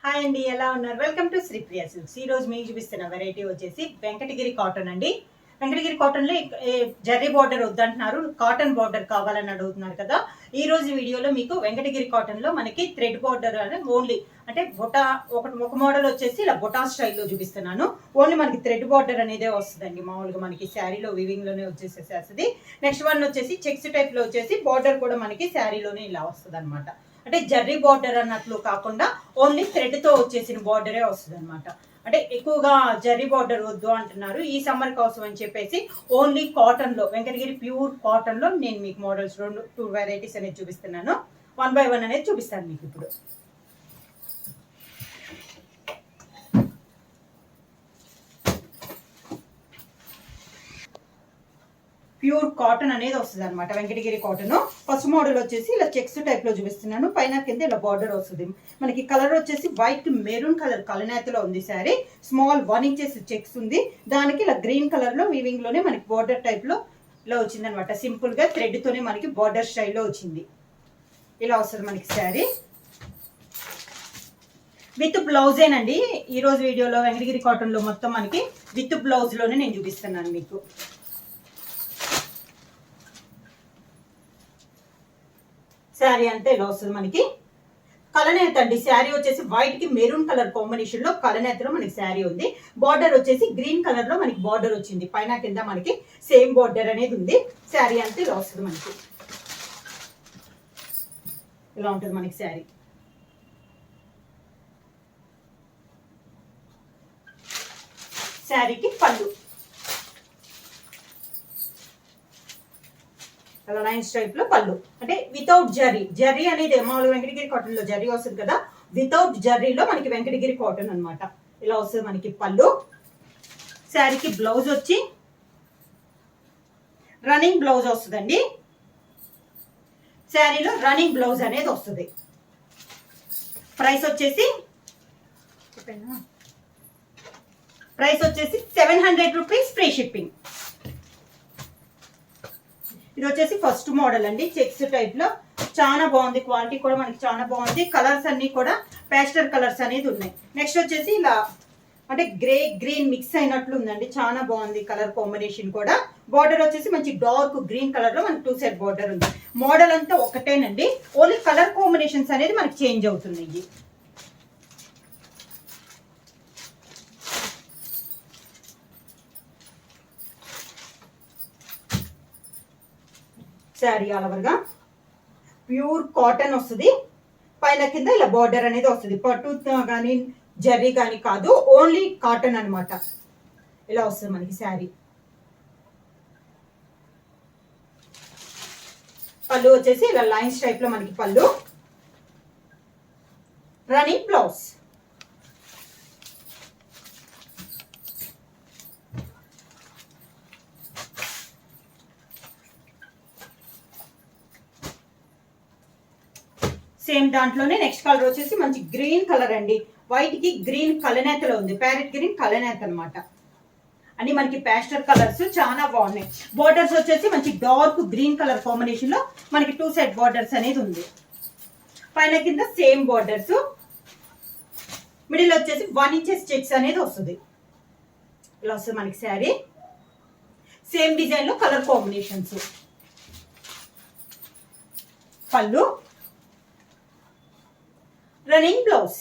Hi అండి, ఎలా ఉన్నారు? Welcome to Sripriya silks. ఈ రోజు మీకు చూపిస్తున్న వెరైటీ వచ్చేసి వెంకటగిరి కాటన్ అండి. వెంకటగిరి కాటన్ లో జర్రీ బార్డర్ వద్దంటున్నారు, కాటన్ బార్డర్ కావాలని అడుగుతున్నారు కదా. ఈ రోజు వీడియోలో మీకు వెంకటగిరి కాటన్ లో మనకి థ్రెడ్ బార్డర్ అనే ఓన్లీ అంటే బొటా ఒక మోడల్ వచ్చేసి ఇలా బొటా స్టైల్లో చూపిస్తున్నాను. ఓన్లీ మనకి థ్రెడ్ బార్డర్ అనేదే వస్తుందండి. మామూలుగా మనకి శారీలో వివింగ్ లోనే వచ్చేసేసేస్తుంది. నెక్స్ట్ వన్ వచ్చేసి చెక్స్ టైప్ లో వచ్చేసి బార్డర్ కూడా మనకి శారీలోనే ఇలా వస్తుంది అనమాట. అంటే జర్రీ బార్డర్ అన్నట్లు కాకుండా ఓన్లీ థ్రెడ్ తో వచ్చేసిన బార్డరే వస్తుంది అనమాట. అంటే ఎక్కువగా జర్రీ బార్డర్ వద్దు అంటున్నారు ఈ సమ్మర్ కోసం అని చెప్పేసి ఓన్లీ కాటన్ లో వెంకటగిరి ప్యూర్ కాటన్ లో నేను మీకు మోడల్స్ 2 వెరైటీస్ అనేది చూపిస్తున్నాను. 1 by 1 అనేది చూపిస్తాను మీకు ఇప్పుడు. ప్యూర్ కాటన్ అనేది వస్తుంది అనమాట. వెంకటగిరి కాటన్ ఫస్ట్ మోడల్ వచ్చేసి ఇలా చెక్స్ టైప్ లో చూపిస్తున్నాను. పైన కింద ఇలా బార్డర్ వస్తుంది. మనకి కలర్ వచ్చేసి వైట్ మెరూన్ కలర్ కలనేతలో ఉంది శారీ. స్మాల్ 1 ఇంచెస్ చెక్స్ ఉంది. దానికి ఇలా గ్రీన్ కలర్ లో వీవింగ్ లోనే మనకి బార్డర్ టైప్ లో ఇలా వచ్చింది అనమాట. సింపుల్ గా థ్రెడ్ తోనే మనకి బార్డర్ స్టైల్లో వచ్చింది. ఇలా వస్తుంది మనకి శారీ విత్ బ్లౌజేనండి. ఈ రోజు వీడియోలో వెంకటగిరి కాటన్ లో మొత్తం మనకి విత్ బ్లౌజ్ లోనే నేను చూపిస్తున్నాను మీకు. శారీ అంతే ఇలా వస్తుంది మనకి. కలనేత అండి. శారీ వచ్చేసి వైట్ కి మెరూన్ కలర్ కాంబినేషన్ లో కలనేతలో మనకి శారీ ఉంది. బార్డర్ వచ్చేసి గ్రీన్ కలర్ లో మనకి బార్డర్ వచ్చింది. పైన కింద మనకి సేమ్ బార్డర్ అనేది ఉంది. శారీ అంతే ఇలా వస్తుంది మనకి. ఇలా ఉంటుంది మనకి శారీ. శారీకి పళ్ళు అలా లైన్స్ టైప్ లో పళ్ళు. అంటే వితౌట్ జర్రీ. జర్రీ అనేది మామూలుగా వెంకటగిరి కాటన్ లో జర్రీ వస్తుంది కదా, వితౌట్ జర్రీలో మనకి వెంకటగిరి కాటన్ అనమాట. ఇలా వస్తుంది మనకి పళ్ళు. శారీకి బ్లౌజ్ వచ్చి రన్నింగ్ బ్లౌజ్ వస్తుందండి. శారీలో రన్నింగ్ బ్లౌజ్ అనేది వస్తుంది. ప్రైస్ వచ్చేసి 700 రూపీస్ ఫ్రీ షిప్పింగ్. ఇది వచ్చేసి ఫస్ట్ మోడల్ అండి. చెక్స్ టైప్ లో చాలా బాగుంది. క్వాలిటీ కూడా మనకి చాలా బాగుంది. కలర్స్ అన్ని కూడా పేస్టల్ కలర్స్ అనేది ఉన్నాయి. నెక్స్ట్ వచ్చేసి ఇలా అంటే గ్రే గ్రీన్ మిక్స్ అయినట్లు ఉందండి. చాలా బాగుంది కలర్ కాంబినేషన్ కూడా. బార్డర్ వచ్చేసి మంచి డార్క్ గ్రీన్ కలర్ లో మనకి 2 సైడ్ బార్డర్ ఉంది. మోడల్ అంతా ఒకటేనండి. ఓన్లీ కలర్ కాంబినేషన్స్ అనేది మనకి చేంజ్ అవుతున్నాయి. శారీ ఆల్ ఓవర్ గా ప్యూర్ కాటన్ వస్తుంది. పైన కింద ఇలా బార్డర్ అనేది వస్తుంది. పట్టు కానీ జర్రీ కానీ కాదు, ఓన్లీ కాటన్ అనమాట. ఇలా వస్తుంది మనకి శారీ. పళ్ళు వచ్చేసి ఇలా లైన్స్ టైప్ లో మనకి పళ్ళు. Running blouse. సేమ్ దాంట్లోనే నెక్స్ట్ కలర్ వచ్చేసి మంచి గ్రీన్ కలర్ అండి. వైట్ కి గ్రీన్ కలనేతలో ఉంది. ప్యారెట్ గ్రీన్ కలనేత అనమాట. అన్ని మనకి పేస్టల్ కలర్స్ చాలా బాగున్నాయి. బోర్డర్స్ వచ్చేసి మంచి డార్క్ గ్రీన్ కలర్ కాంబినేషన్ లో మనకి 2 సైడ్ బోర్డర్స్ అనేది ఉంది. పైన కింద సేమ్ బోర్డర్స్. మిడిల్ వచ్చేసి 1 ఇంచెస్ చెక్స్ అనేది వస్తుంది. ఇలా వస్తుంది మనకి శారీ. సేమ్ డిజైన్ లో కలర్ కాంబినేషన్స్. పళ్ళు, రన్నింగ్ బ్లౌజ్.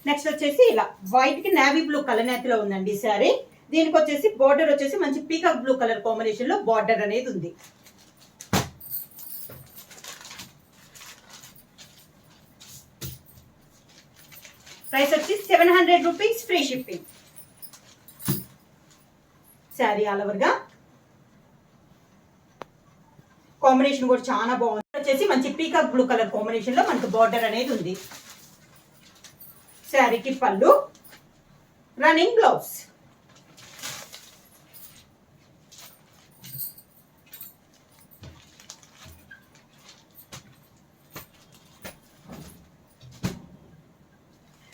నెక్స్ట్ వచ్చేసి ఇలా వైట్ కి నేవీ బ్లూ కలనేతలో ఉందండి శారీ. దీనికి వచ్చేసి బార్డర్ వచ్చేసి మంచి పీకాక్ బ్లూ కలర్ కాంబినేషన్ లో బార్డర్ అనేది ఉంది. ప్రైస్ వచ్చి 700 rupees free shipping. Sari all over గా కాంబినేషన్ కూడా చాలా బాగుంది. వచ్చేసి మంచి పీకాక్ బ్లూ కలర్ కాంబినేషన్ లో మనకి బార్డర్ అనేది ఉంది. శారీకి పళ్ళు, రన్నింగ్ బ్లౌజ్.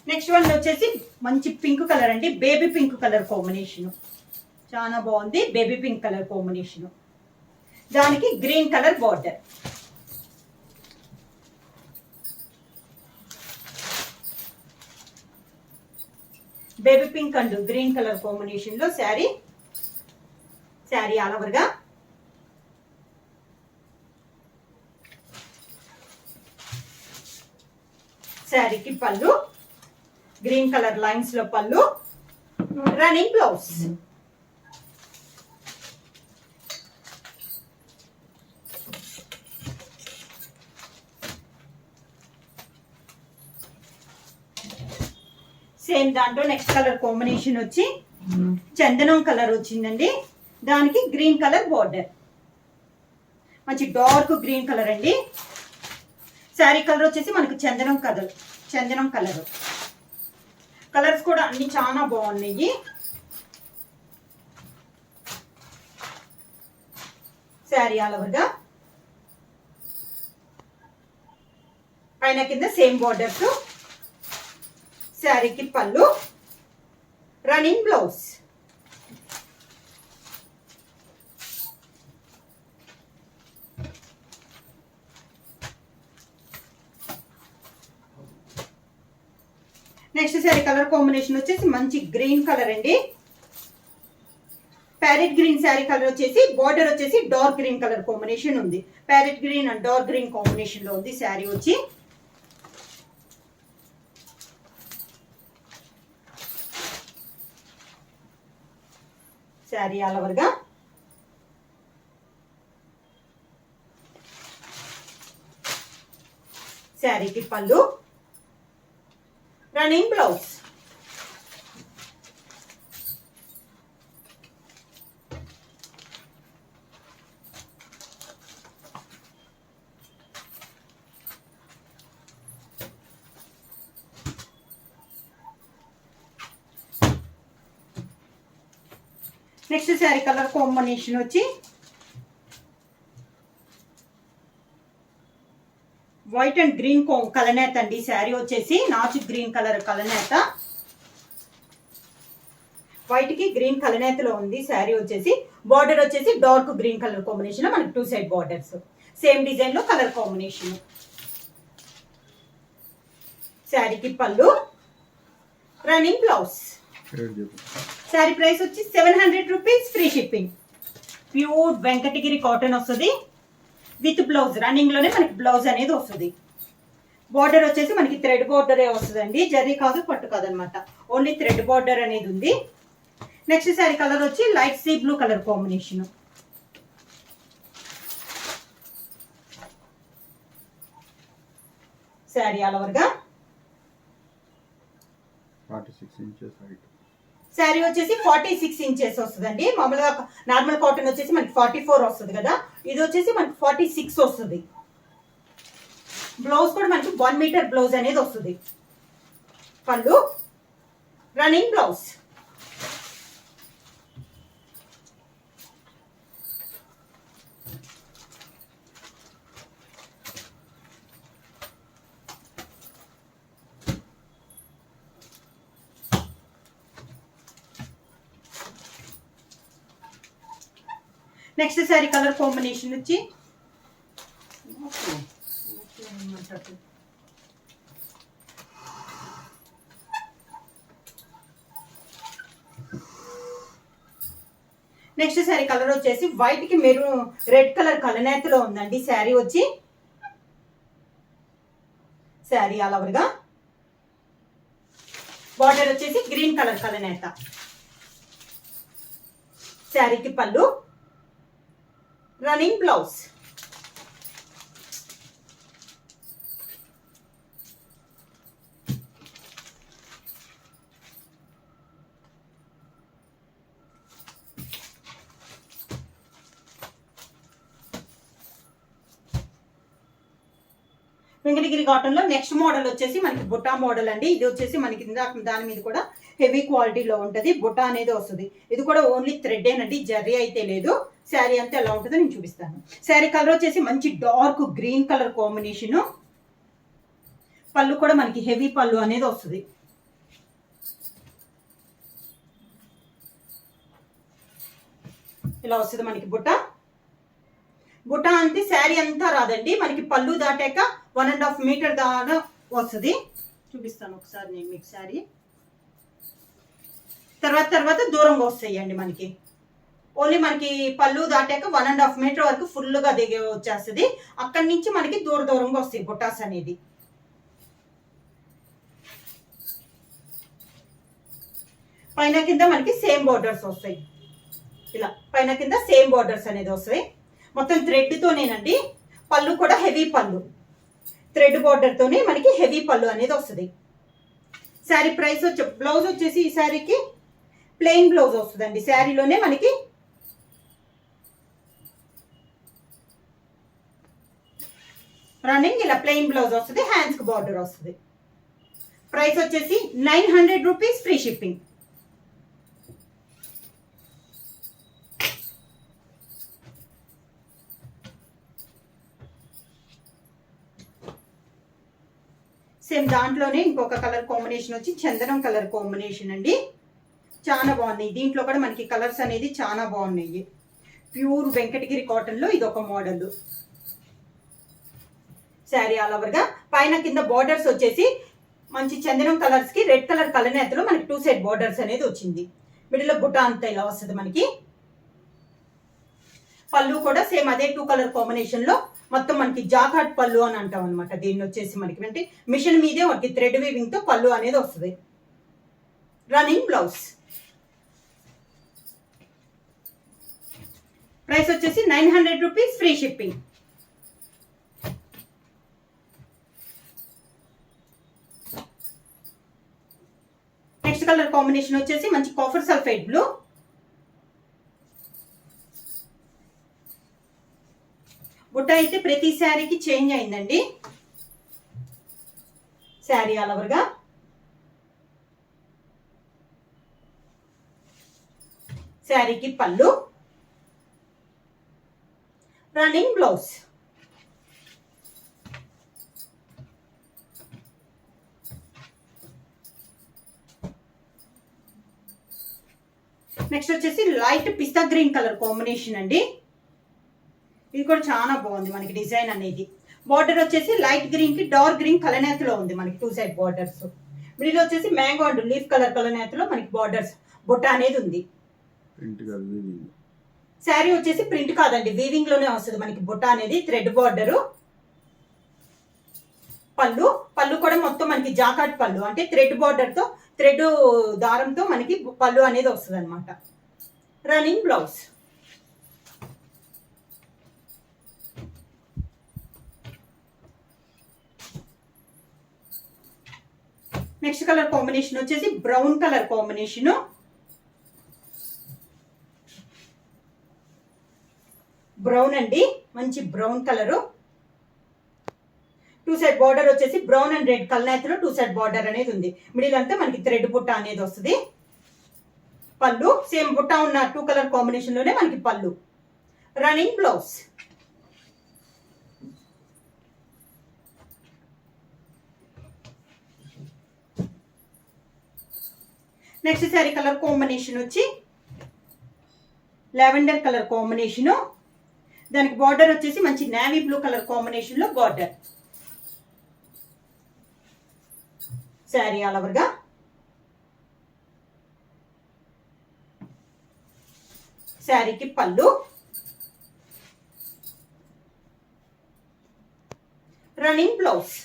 నెక్స్ట్ వన్ వచ్చేసి మంచి పింక్ కలర్ అండి. బేబీ పింక్ కలర్ కాంబినేషన్ చాలా బాగుంది. Baby pink colour combination. దానికి green colour border. Baby pink and green colour combination లో శారీ ఆల్ ఓవర్ గా. శారీకి పళ్ళు గ్రీన్ కలర్ లైన్స్ లో పళ్ళు, రన్నింగ్ బ్లౌజ్. సేమ్ దాంట్లో నెక్స్ట్ కలర్ కాంబినేషన్ వచ్చి చందనం కలర్ వచ్చిందండి. దానికి గ్రీన్ కలర్ బార్డర్, మంచి డార్క్ గ్రీన్ కలర్ అండి. శారీ కలర్ వచ్చేసి మనకు చందనం కలర్. కలర్స్ కూడా అన్ని చాలా బాగున్నాయి. శారీ ఆల్ ఓవర్ గా పైన కింద సేమ్ బార్డర్స్. శారీకి పళ్ళు, running blouse. Next sari colour combination వచ్చేసి మంచి గ్రీన్ కలర్ అండి. ప్యారెట్ గ్రీన్ శారీ కలర్ వచ్చేసి బార్డర్ వచ్చేసి డార్క్ గ్రీన్ కలర్ కాంబినేషన్ ఉంది. Parrot green and dark green combination లో ఉంది శారీ వచ్చి. శారీ ఆల్ ఓవర్ గా శారీకి పళ్ళు, running blouse. Next sari colour combination వచ్చి వైట్ అండ్ గ్రీన్ కలనేత అండి. శారీ వచ్చేసి నాచు గ్రీన్ కలర్ కలనేత, వైట్ కి గ్రీన్ కలనేతలో ఉంది. శారీ వచ్చేసి బార్డర్ వచ్చేసి డార్క్ గ్రీన్ కలర్ కాంబినేషన్ లో మనకి 2 సైడ్ బార్డర్స్, సేమ్ డిజైన్ లో కలర్ కాంబినేషన్. శారీకి పళ్ళు, రన్నింగ్ బ్లౌజ్. శారీ ప్రైస్ వచ్చి 700 rupees, free shipping. Pure Venkatagiri cotton వస్తుంది విత్ బ్లౌజ్. రన్నింగ్ లోనే మనకి బ్లౌజ్ అనేది వస్తుంది. బార్డర్ వచ్చేసి మనకి థ్రెడ్ బార్డర్ వస్తుందండి, జరీ కాదు పట్టు కాదనమాట, ఓన్లీ థ్రెడ్ బార్డర్ అనేది ఉంది. నెక్స్ట్ శారీ కలర్ వచ్చి light sea blue colour combination. Sari all over గా 46 ఇంచెస్ హైట్. శారీ వచ్చేసి 46 ఇంచెస్ వస్తుందండి. మామూలుగా నార్మల్ కాటన్ వచ్చేసి మనకి 44 వస్తుంది కదా, ఇది వచ్చేసి మనకి 46 వస్తుంది. బ్లౌజ్ కూడా మనకి 1 మీటర్ బ్లౌజ్ అనేది వస్తుంది. పళ్ళు, running blouse. Next sari colour combination వచ్చి నెక్స్ట్ శారీ కలర్ వచ్చేసి వైట్ కి మెరూన్ రెడ్ కలర్ కలనేతలో ఉందండి. శారీ వచ్చి శారీ ఆల్ ఓవర్ గా బార్డర్ వచ్చేసి గ్రీన్ కలర్ కలనేత. శారీకి పళ్ళు, రన్నింగ్ బ్లౌజ్. వెంకటగిరి కాటన్ లో నెక్స్ట్ మోడల్ వచ్చేసి మనకి బుట్టా మోడల్ అండి. ఇది వచ్చేసి మనకి దాని మీద కూడా హెవీ క్వాలిటీలో ఉంటది. బుట్టా అనేది వస్తుంది. ఇది కూడా ఓన్లీ థ్రెడ్ ఏనండి, జర్రీ అయితే లేదు. శారీ అంతా ఎలా ఉంటుందో నేను చూపిస్తాను. శారీ కలర్ వచ్చేసి మంచి డార్క్ గ్రీన్ కలర్ కాంబినేషన్. పళ్ళు కూడా మనకి హెవీ పళ్ళు అనేది వస్తుంది. ఇలా వస్తుంది మనకి బుట్ట. బుటా అంటే శారీ అంతా రాదండి, మనకి పళ్ళు దాటాక 1.5 మీటర్ దాకా వస్తుంది. చూపిస్తాను ఒకసారి నేను మీకు శారీ. తర్వాత దూరంగా వస్తాయండి మనకి. ఓన్లీ మనకి పళ్ళు దాటాక 1.5 మీటర్ వరకు ఫుల్గా దిగే వచ్చేస్తుంది. అక్కడి నుంచి మనకి దూరంగా వస్తాయి బుటాస్ అనేది. పైన కింద మనకి సేమ్ బోర్డర్స్ వస్తాయి. ఇలా పైన కింద సేమ్ బోర్డర్స్ అనేది వస్తాయి. మొత్తం థ్రెడ్తోనేనండి. పళ్ళు కూడా హెవీ పళ్ళు, థ్రెడ్ బోర్డర్తోనే మనకి హెవీ పళ్ళు అనేది వస్తుంది. శారీ ప్రైస్ బ్లౌజ్ వచ్చేసి ఈ శారీకి ప్లెయిన్ బ్లౌజ్ వస్తుందండి. శారీలోనే మనకి రన్నింగ్ ఇలా ప్లెయిన్ బ్లౌజ్ వస్తుంది, హ్యాండ్స్కి బార్డర్ వస్తుంది. ప్రైస్ వచ్చేసి 900 రూపీస్, ఫ్రీ షిప్పింగ్. సేమ్ దాంట్లోనే ఇంకొక కలర్ కాంబినేషన్ వచ్చి చందనం కలర్ కాంబినేషన్ అండి. చాలా బాగున్నాయి. దీంట్లో కూడా మనకి కలర్స్ అనేది చాలా బాగున్నాయి. ప్యూర్ వెంకటగిరి కాటన్ లో ఇది ఒక మోడల్. శారీ ఆల్ ఓవర్ గా పైన కింద బోర్డర్స్ వచ్చేసి మంచి చందనం కలర్స్ కి రెడ్ కలర్ కలనేతలో మనకి 2 సైడ్ బోర్డర్స్ అనేది వచ్చింది. మిడిల్ లో బుట్ట అంతా ఇలా వస్తుంది మనకి. పళ్ళు కూడా సేమ్ అదే 2 కలర్ కాంబినేషన్ లో మొత్తం మనకి జాకాట్ పళ్ళు అని అంటాం అనమాట. దీన్ని వచ్చేసి మనకి అంటే మిషన్ మీదే మనకి థ్రెడ్ వీవింగ్ తో పళ్ళు అనేది వస్తుంది. Running blouse. ప్రైస్ వచ్చేసి 900 rupees, free shipping. Next colour combination వచ్చేసి మంచి కాఫర్ సల్ఫేట్ బ్లూ. బుట్ట అయితే ప్రతి శారీకి చేంజ్ అయిందండి. శారీ ఆల్ ఓవర్ గా శారీకి పళ్ళు, రన్నింగ్ బ్లౌజ్. నెక్స్ట్ వచ్చేసి లైట్ పిస్తా గ్రీన్ కలర్ కాంబినేషన్ అండి. ఇది కూడా చాలా బాగుంది మనకి డిజైన్ అనేది. బార్డర్ వచ్చేసి లైట్ గ్రీన్ కి డార్క్ గ్రీన్ కలనేతలో ఉంది మనకి 2 సైడ్ బార్డర్స్. మిడిల్ వచ్చేసి మ్యాంగో అండ్ లీఫ్ కలర్ కలనేతలో మనకి బార్డర్స్ బుట్ట అనేది ఉంది. శారీ వచ్చేసి ప్రింట్ కాదండి, వీవింగ్ లోనే వస్తుంది మనకి బుట్ట అనేది. Thread border. పళ్ళు కూడా మొత్తం మనకి జాకాట్ పళ్ళు అంటే థ్రెడ్ బార్డర్ తో థ్రెడ్ దారంతో మనకి పళ్ళు అనేది వస్తుంది అనమాట. Running blouse. Next colour combination వచ్చేసి బ్రౌన్ కలర్ కాంబినేషన్. బ్రౌన్ అండి, మంచి బ్రౌన్ కలరు. 2 సైడ్ బార్డర్ వచ్చేసి బ్రౌన్ అండ్ రెడ్ కలనేతలో 2 సైడ్ బార్డర్ అనేది ఉంది. మిడిల్ అంతా మనకి థ్రెడ్ బుట్ట అనేది వస్తుంది. పళ్ళు సేమ్ బుట్ట ఉన్న 2 కలర్ కాంబినేషన్ లోనే మనకి పళ్ళు. Running blouse. Next sari colour combination వచ్చి లావెండర్ కలర్ కాంబినేషన్. దానికి బార్డర్ వచ్చేసి మంచి నేవీ బ్లూ కలర్ కాంబినేషన్ లో బార్డర్. శారీ ఆల్ ఓవర్ గా శారీకి పళ్ళు, running blouse.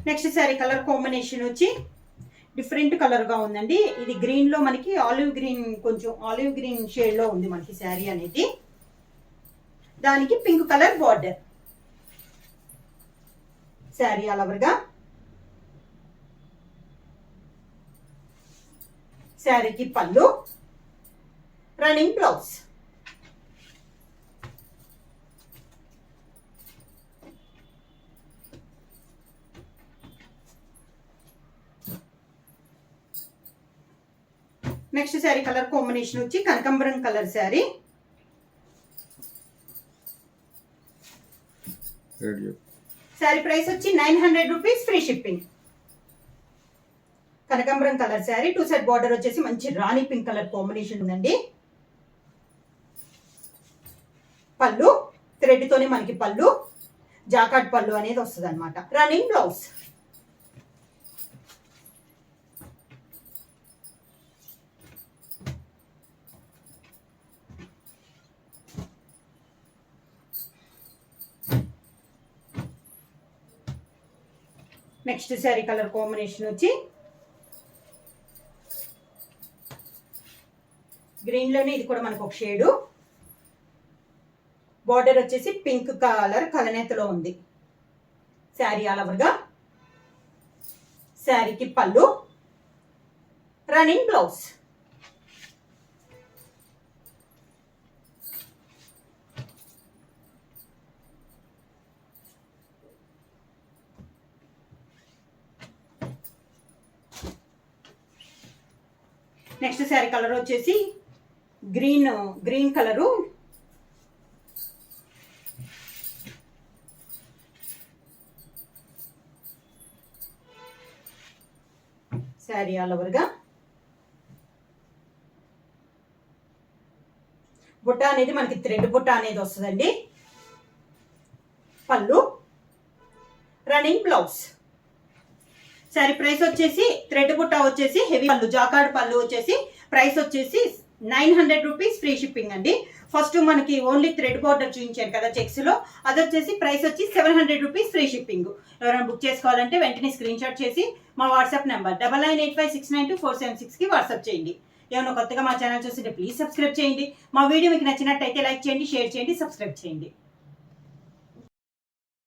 Next sari colour combination వచ్చి డిఫరెంట్ కలర్ గా ఉందండి. ఇది గ్రీన్ లో మనకి ఆలివ్ గ్రీన్, కొంచెం ఆలివ్ గ్రీన్ షేడ్ లో ఉంది మనకి శారీ అనేది. దానికి pink colour border. Sari all over గా శారీకి పళ్ళు, running blouse. Next sari colour combination వచ్చి కనకాంబరం కలర్ శారీ. శారీ ప్రైస్ వచ్చి 900 రూపీస్, ఫ్రీ షిప్పింగ్. కనకాంబరం కలర్ శారీ, 2 సైడ్ బార్డర్ వచ్చేసి మంచి రాణి పింక్ కలర్ కాంబినేషన్ ఉందండి. పళ్ళు థ్రెడ్ తోనే మనకి పళ్ళు, జాకాట్ పళ్ళు అనేది వస్తుంది అనమాట. Running blouse. Next sari colour combination వచ్చి గ్రీన్ లోనే ఇది కూడా మనకు ఒక షేడు. బార్డర్ వచ్చేసి పింక్ కలర్ కలనేతలో ఉంది. శారీ ఆల్ ఓవర్గా, శారీకి పళ్ళు, running blouse. Next sari colour వచ్చేసి గ్రీన్ కలరు. శారీ ఆల్ ఓవర్గా బుట్ట అనేది మనకి థ్రెడ్ బుట్ట అనేది వస్తుందండి. పళ్ళు, రన్నింగ్ బ్లౌజ్. శారీ ప్రైస్ వచ్చేసి థ్రెడ్ బుట్ట వచ్చేసి హెవీ పళ్ళు, జాకార్డ్ పళ్ళు వచ్చేసి ప్రైస్ వచ్చేసి 900 రూపీస్ ఫ్రీ షిప్పింగ్ అండి. ఫస్ట్ మనకి ఓన్లీ థ్రెడ్ బార్డర్ చూపించాను కదా చెక్స్ లో, అది వచ్చేసి ప్రైస్ వచ్చి 700 రూపీస్ ఫ్రీ షిప్పింగ్. ఎవరైనా బుక్ చేసుకోవాలంటే వెంటనే స్క్రీన్ షాట్ చేసి మా వాట్సాప్ నెంబర్ 9985692476 కి వాట్సాప్ చేయండి. ఏమైనా కొత్తగా మా ఛానల్ చూస్తుంటే ప్లీజ్ సబ్స్క్రైబ్ చేయండి. మా వీడియో మీకు నచ్చినట్టయితే లైక్ చేయండి, షేర్ చేయండి, సబ్స్క్రైబ్ చేయండి.